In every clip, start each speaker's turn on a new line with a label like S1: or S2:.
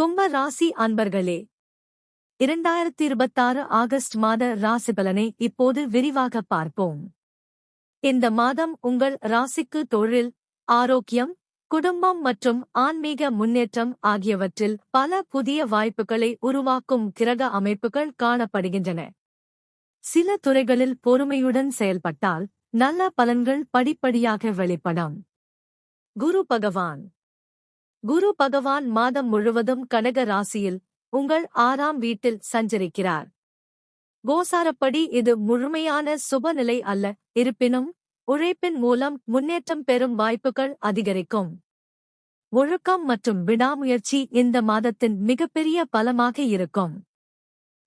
S1: கும்ப ராசி அன்பர்களே, 2026 ஆகஸ்ட் மாத ராசிபலனை இப்போது விரிவாக பார்ப்போம். இந்த மாதம் உங்கள் ராசிக்கு தொழில், ஆரோக்கியம், குடும்பம் மற்றும் ஆன்மீக முன்னேற்றம் ஆகியவற்றில் பல புதிய வாய்ப்புகளை உருவாக்கும் கிரக அமைப்புகள் காணப்படுகின்றன. சில துறைகளில் பொறுமையுடன் செயல்பட்டால் நல்ல பலன்கள் படிப்படியாக வெளிப்படும். குரு பகவான் மாதம் முழுவதும் கடக ராசியில் உங்கள் 6ஆம் வீட்டில் சஞ்சரிக்கிறார். கோசாரப்படி இது முழுமையான சுபநிலை அல்ல, இருப்பினும் உழைப்பின் மூலம் முன்னேற்றம் பெறும் வாய்ப்புகள் அதிகரிக்கும். ஒழுக்கம் மற்றும் விடாமுயற்சி இந்த மாதத்தின் மிகப்பெரிய பலமாக இருக்கும்.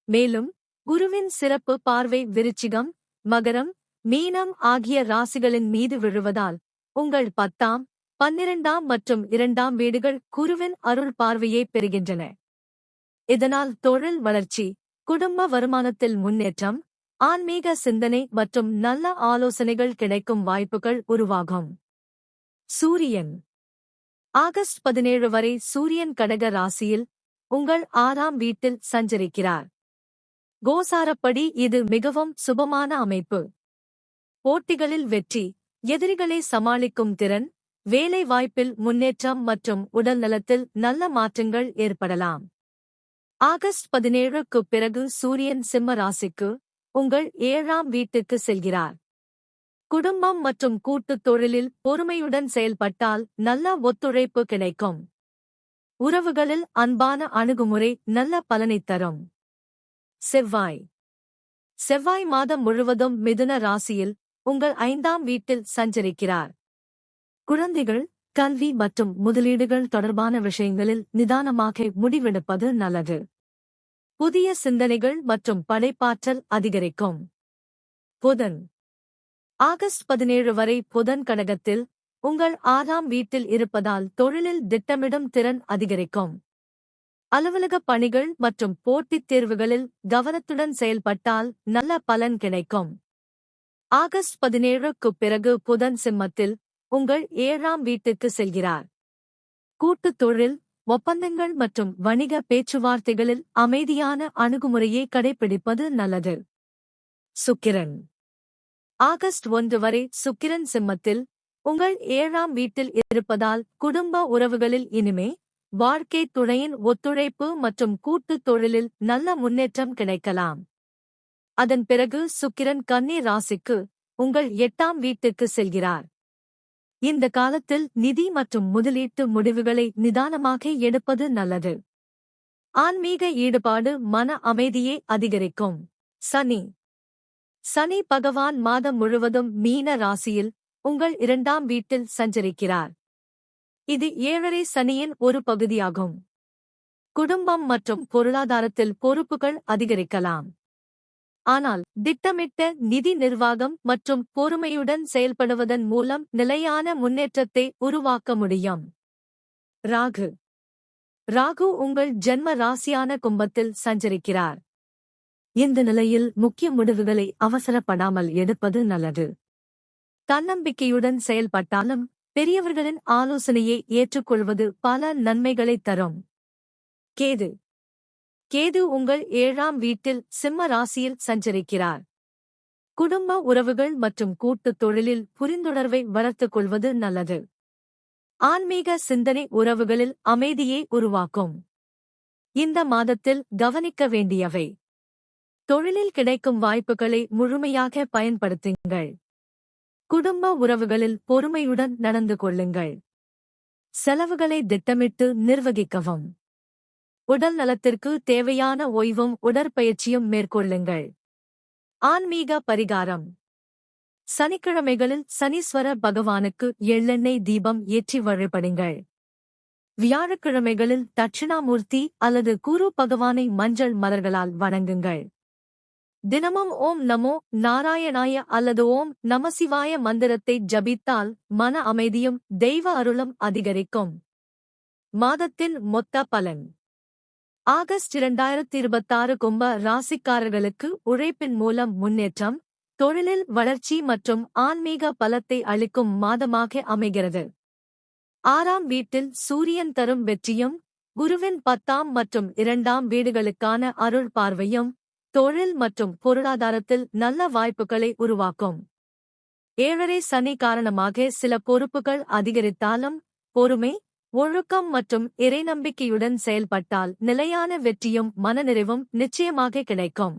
S1: மேலும் குருவின் சிறப்பு பார்வை விருச்சிகம், மகரம், மீனம் ஆகிய ராசிகளின் மீது விழுவதால் உங்கள் 10ஆம், 12ஆம் மற்றும் 2ஆம் வீடுகள் குருவின் அருள் பார்வையை பெறுகின்றன. இதனால் தொழில் வளர்ச்சி, குடும்ப வருமானத்தில் முன்னேற்றம், ஆன்மீக சிந்தனை மற்றும் நல்ல ஆலோசனைகள் கிடைக்கும் வாய்ப்புகள் உருவாகும். சூரியன் ஆகஸ்ட் 17 வரை சூரியன் கடக ராசியில் உங்கள் 6ஆம் வீட்டில் சஞ்சரிக்கிறார். கோசாரப்படி இது மிகவும் சுபமான அமைப்பு. போட்டிகளில் வெற்றி, எதிரிகளை சமாளிக்கும் திறன், வேலை வாய்ப்பில் முன்னேற்றம் மற்றும் உடல்நலத்தில் நல்ல மாற்றங்கள் ஏற்படலாம். ஆகஸ்ட் 17க்கு பிறகு சூரியன் சிம்ம ராசிக்கு உங்கள் 7ஆம் வீட்டுக்கு செல்கிறார். குடும்பம் மற்றும் கூட்டுத் தொழிலில் பொறுமையுடன் செயல்பட்டால் நல்ல ஒத்துழைப்பு கிடைக்கும். உறவுகளில் அன்பான அணுகுமுறை நல்ல பலனைத் தரும். செவ்வாய் மாதம் முழுவதும் மிதுன ராசியில் உங்கள் 5ஆம் வீட்டில் சஞ்சரிக்கிறார். குழந்தைகள், கல்வி மற்றும் முதலீடுகள் தொடர்பான விஷயங்களில் நிதானமாக முடிவெடுப்பது நல்லது. புதிய சிந்தனைகள் மற்றும் படைப்பாற்றல் அதிகரிக்கும். புதன் ஆகஸ்ட் 17 வரை புதன் கடகத்தில் உங்கள் 6ஆம் வீட்டில் இருப்பதால் தொழிலில் திட்டமிடும் திறன் அதிகரிக்கும். அலுவலக பணிகள் மற்றும் போட்டித் தேர்வுகளில் கவனத்துடன் செயல்பட்டால் நல்ல பலன் கிடைக்கும். ஆகஸ்ட் 17க்கு பிறகு புதன் சிம்மத்தில் உங்கள் 7ஆம் வீட்டுக்கு செல்கிறார். கூட்டுத் தொழில், ஒப்பந்தங்கள் மற்றும் வணிக பேச்சுவார்த்தைகளில் அமைதியான அணுகுமுறையை கடைபிடிப்பது நல்லது. சுக்கிரன் ஆகஸ்ட் 1 வரை சுக்கிரன் சிம்மத்தில் உங்கள் 7ஆம் வீட்டில் இருப்பதால் குடும்ப உறவுகளில் இனிமே, வாழ்க்கை துணையின் ஒத்துழைப்பு மற்றும் கூட்டுத் தொழிலில் நல்ல முன்னேற்றம் கிடைக்கலாம். அதன் பிறகு சுக்கிரன் கன்னி ராசிக்கு உங்கள் 8ஆம் வீட்டுக்கு செல்கிறார். இந்த காலத்தில் நிதி மற்றும் முதலீட்டு முடிவுகளை நிதானமாக எடுப்பது நல்லது. ஆன்மீக ஈடுபாடு மன அமைதியை அதிகரிக்கும். சனி பகவான் மாதம் முழுவதும் மீன ராசியில் உங்கள் 2ஆம் வீட்டில் சஞ்சரிக்கிறார். இது 7.5 சனியின் ஒரு பகுதியாகும். குடும்பம் மற்றும் பொருளாதாரத்தில் பொறுப்புகள் அதிகரிக்கலாம். ஆனால் திட்டமிட்ட நிதி நிர்வாகம் மற்றும் பொறுமையுடன் செயல்படுவதன் மூலம் நிலையான முன்னேற்றத்தை உருவாக்க முடியும். ராகு உங்கள் ஜென்ம ராசியான கும்பத்தில் சஞ்சரிக்கிறார். இந்த நிலையில் முக்கிய முடிவுகளை அவசரப்படாமல் எடுப்பது நல்லது. தன்னம்பிக்கையுடன் செயல்பட்டாலும் பெரியவர்களின் ஆலோசனையை ஏற்றுக்கொள்வது பல நன்மைகளைத் தரும். கேது உங்கள் 7ஆம் வீட்டில் சிம்ம ராசியில் சஞ்சரிக்கிறார். குடும்ப உறவுகள் மற்றும் கூட்டுத் தொழிலில் புரிந்துணர்வை வளர்த்துக் கொள்வது நல்லது. ஆன்மீக சிந்தனை உறவுகளில் அமைதியை உருவாக்கும். இந்த மாதத்தில் கவனிக்க வேண்டியவை: தொழிலில் கிடைக்கும் வாய்ப்புகளை முழுமையாக பயன்படுத்துங்கள். குடும்ப உறவுகளில் பொறுமையுடன் நடந்து கொள்ளுங்கள். செலவுகளை திட்டமிட்டு நிர்வகிக்கவும். உடல் நலத்திற்கு தேவையான ஓய்வும் உடற்பயிற்சியும் மேற்கொள்ளுங்கள். ஆன்மீக பரிகாரம்: சனிக்கிழமைகளில் சனீஸ்வர பகவானுக்கு எள்ளெண்ணெய் தீபம் ஏற்றி வழிபடுங்கள். வியாழக்கிழமைகளில் தட்சிணாமூர்த்தி அல்லது குரு பகவானை மஞ்சள் மலர்களால் வணங்குங்கள். தினமும் ஓம் நமோ நாராயணாய அல்லது ஓம் நமசிவாய மந்திரத்தை ஜபித்தால் மன அமைதியும் தெய்வ அருளும் அதிகரிக்கும். மாதத்தின் மொத்த பலன்: ஆகஸ்ட் 2026 கும்ப ராசிக்காரர்களுக்கு உழைப்பின் மூலம் முன்னேற்றம், தொழிலில் வளர்ச்சி மற்றும் ஆன்மீக பலத்தை அளிக்கும் மாதமாக அமைகிறது. 6ஆம் வீட்டில் சூரியன் தரும் வெற்றியும் குருவின் 10ஆம் மற்றும் 2ஆம் வீடுகளுக்கான அருள் பார்வையும் தொழில் மற்றும் பொருளாதாரத்தில் நல்ல வாய்ப்புகளை உருவாக்கும். 7.5 சனி காரணமாக சில பொறுப்புகள் அதிகரித்தாலும் பொறுமை, ஒழுக்கம் மற்றும் இறைநம்பிக்கையுடன் செயல்பட்டால் நிலையான வெற்றியும் மனநிறைவும் நிச்சயமாக கிடைக்கும்.